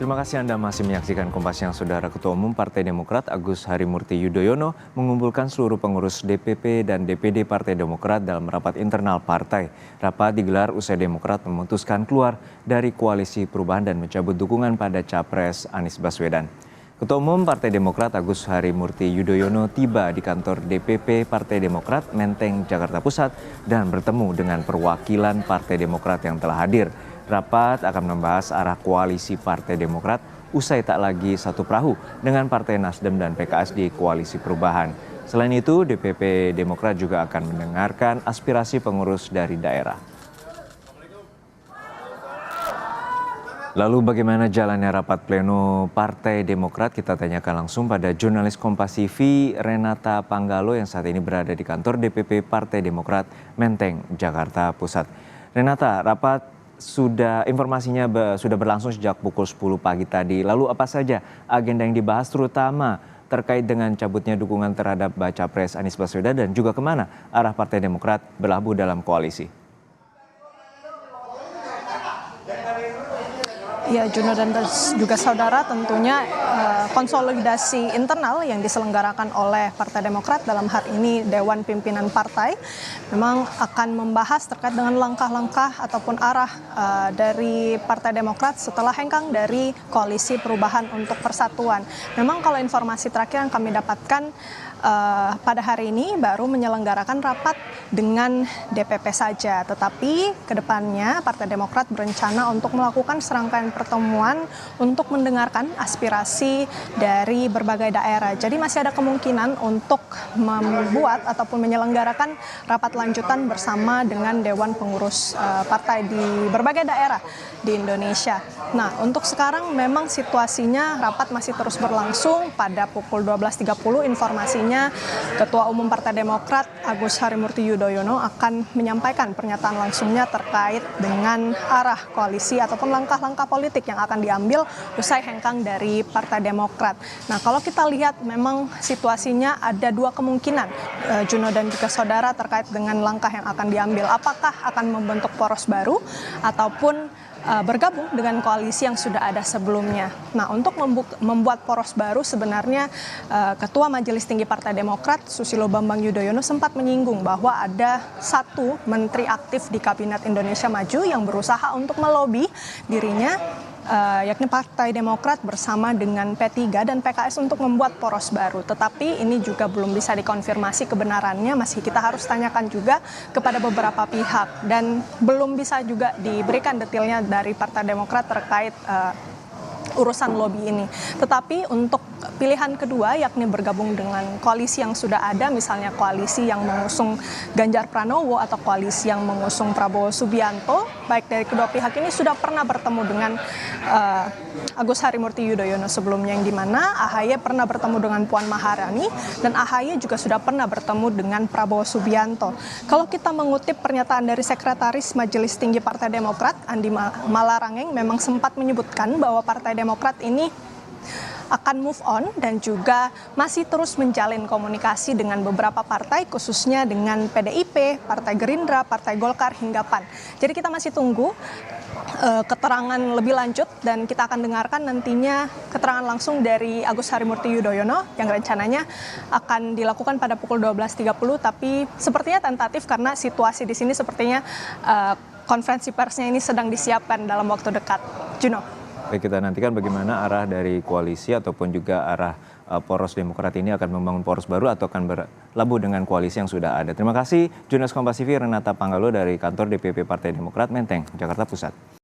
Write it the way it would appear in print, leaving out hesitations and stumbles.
Terima kasih Anda masih menyaksikan Kompas Siang. Saudara Ketua Umum Partai Demokrat Agus Harimurti Yudhoyono mengumpulkan seluruh pengurus DPP dan DPD Partai Demokrat dalam rapat internal partai. Rapat digelar usai Demokrat memutuskan keluar dari koalisi perubahan dan mencabut dukungan pada Capres Anies Baswedan. Ketua Umum Partai Demokrat Agus Harimurti Yudhoyono tiba di kantor DPP Partai Demokrat Menteng, Jakarta Pusat dan bertemu dengan perwakilan Partai Demokrat yang telah hadir. Rapat akan membahas arah koalisi Partai Demokrat usai tak lagi satu perahu dengan Partai Nasdem dan PKS di koalisi perubahan. Selain itu, DPP Demokrat juga akan mendengarkan aspirasi pengurus dari daerah. Lalu bagaimana jalannya rapat pleno Partai Demokrat? Kita tanyakan langsung pada jurnalis Kompas TV Renata Panggalo yang saat ini berada di kantor DPP Partai Demokrat Menteng, Jakarta Pusat. Renata, rapat informasinya sudah berlangsung sejak pukul 10 pagi tadi. Lalu apa saja agenda yang dibahas terutama terkait dengan cabutnya dukungan terhadap Baca Pres Anies Baswedan dan juga kemana arah Partai Demokrat berlabuh dalam koalisi? Ya, Juno dan juga saudara, tentunya konsolidasi internal yang diselenggarakan oleh Partai Demokrat dalam hari ini Dewan Pimpinan Partai memang akan membahas terkait dengan langkah-langkah ataupun arah dari Partai Demokrat setelah hengkang dari koalisi perubahan untuk persatuan. Memang kalau informasi terakhir yang kami dapatkan pada hari ini baru menyelenggarakan rapat dengan DPP saja, tetapi kedepannya Partai Demokrat berencana untuk melakukan serangkaian pertemuan untuk mendengarkan aspirasi dari berbagai daerah. Jadi masih ada kemungkinan untuk membuat ataupun menyelenggarakan rapat lanjutan bersama dengan Dewan Pengurus Partai di berbagai daerah di Indonesia. Nah, untuk sekarang memang situasinya rapat masih terus berlangsung. Pada pukul 12.30 informasinya Ketua Umum Partai Demokrat Agus Harimurti Yudhoyono akan menyampaikan pernyataan langsungnya terkait dengan arah koalisi ataupun langkah-langkah politik yang akan diambil usai hengkang dari Partai Demokrat. Nah, kalau kita lihat memang situasinya ada dua kemungkinan, Juno dan juga saudara, terkait dengan langkah yang akan diambil. Apakah akan membentuk poros baru ataupun bergabung dengan koalisi yang sudah ada sebelumnya. Nah, untuk membuat poros baru sebenarnya Ketua Majelis Tinggi Partai Demokrat Susilo Bambang Yudhoyono sempat menyinggung bahwa ada satu menteri aktif di Kabinet Indonesia Maju yang berusaha untuk melobi dirinya, yakni Partai Demokrat bersama dengan P3 dan PKS untuk membuat poros baru. Tetapi ini juga belum bisa dikonfirmasi kebenarannya, masih kita harus tanyakan juga kepada beberapa pihak dan belum bisa juga diberikan detailnya dari Partai Demokrat terkait urusan lobby ini. Tetapi untuk pilihan kedua, yakni bergabung dengan koalisi yang sudah ada, misalnya koalisi yang mengusung Ganjar Pranowo atau koalisi yang mengusung Prabowo Subianto, baik dari kedua pihak ini sudah pernah bertemu dengan Agus Harimurti Yudhoyono sebelumnya, yang dimana AHY pernah bertemu dengan Puan Maharani dan AHY juga sudah pernah bertemu dengan Prabowo Subianto. Kalau kita mengutip pernyataan dari Sekretaris Majelis Tinggi Partai Demokrat Andi Malarangeng memang sempat menyebutkan bahwa Partai Demokrat ini akan move on dan juga masih terus menjalin komunikasi dengan beberapa partai, khususnya dengan PDIP, Partai Gerindra, Partai Golkar hingga PAN. Jadi kita masih tunggu keterangan lebih lanjut dan kita akan dengarkan nantinya keterangan langsung dari Agus Harimurti Yudhoyono yang rencananya akan dilakukan pada pukul 12.30, tapi sepertinya tentatif karena situasi di sini sepertinya konferensi persnya ini sedang disiapkan dalam waktu dekat. Juno. Baik, kita nantikan bagaimana arah dari koalisi ataupun juga arah poros Demokrat ini akan membangun poros baru atau akan berlabuh dengan koalisi yang sudah ada. Terima kasih jurnalis Kompas TV Renata Panggalo dari kantor DPP Partai Demokrat Menteng, Jakarta Pusat.